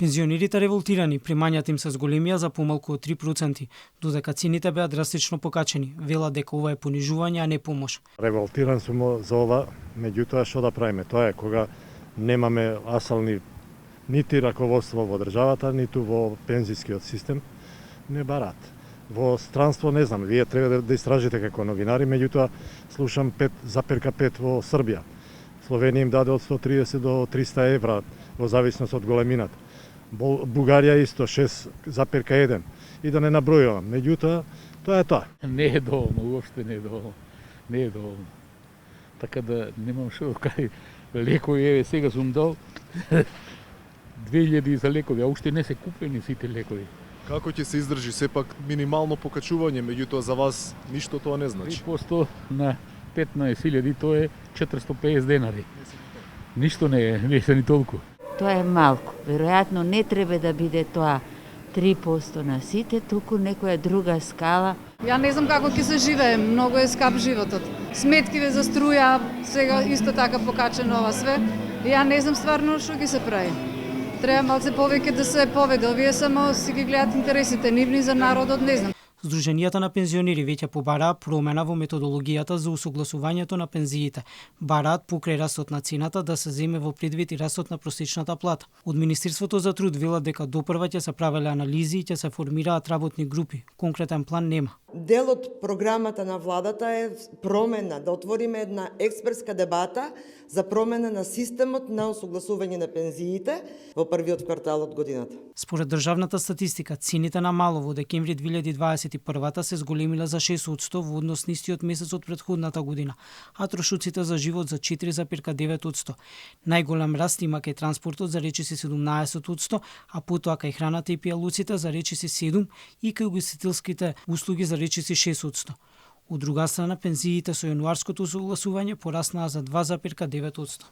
Пензионерите револтирани, примањата им се зголемија за помалку од 3%, додека цените беа драстично покачени, велат дека ова е понижување, а не помош. Револтиран сум за ова, меѓутоа што да правиме? Тоа е кога немаме асални нити раководство во државата, ниту во пензискиот систем, не барат. Во странство не знам, вие треба да истражите како новинари, меѓутоа слушам 5,5 во Србија. Словенија им даде од 130 до 300 евра во зависност од големината. Бугарија исто 6,1 и да не набројувам. Меѓутоа, тоа е тоа. Не е доволно, уопште не е доволно. Не е доволно. Така да немам што да кажам. Лекови, еве сега сум дал 2000 за лекови, а уште не се купени сите лекови. Како ќе се издржи сепак минимално покачување, меѓутоа за вас ништо тоа не значи? 3% на 15.000, тоа е 450 денари. Ништо не е, не се ни толку. Тоа е малку. Веројатно не треба да биде тоа 3% на сите, туку некоја друга скала. Ја не знам како ќе се живее, многу е скап животот. Сметкиве за струја, сега исто така покачено ова све. Ја не знам стварно што ќе се прави. Треба малце повеќе да се поведе. Овие само си ги гледат интересите нивни за народот, не знам. Сдруженијата на пензионери веќе побараа промена во методологијата за усогласувањето на пензиите. Бараат покрај растот на цената да се земе во предвид и растот на просечната плата. Од Министерството за труд велат дека допрва ќе се правеле анализи и ќе се формираат работни групи. Конкретен план нема. Дел од програмата на владата е промена, да отвориме една експертска дебата за промена на системот на усогласување на пензиите во првиот квартал од годината. Според државната статистика, цените на мало во декември 2021 се зголемиле за 6% во однос на истиот месец од претходната година, а трошоците за живот за 4,9%. Најголем раст има кај транспортот за речиси 17%, а потоа кај храната и пијалуците за речиси 7% и кај угостителските услуги за речиси 6%. Од друга страна, пензиите со јануарското согласување пораснаа за 2,9%.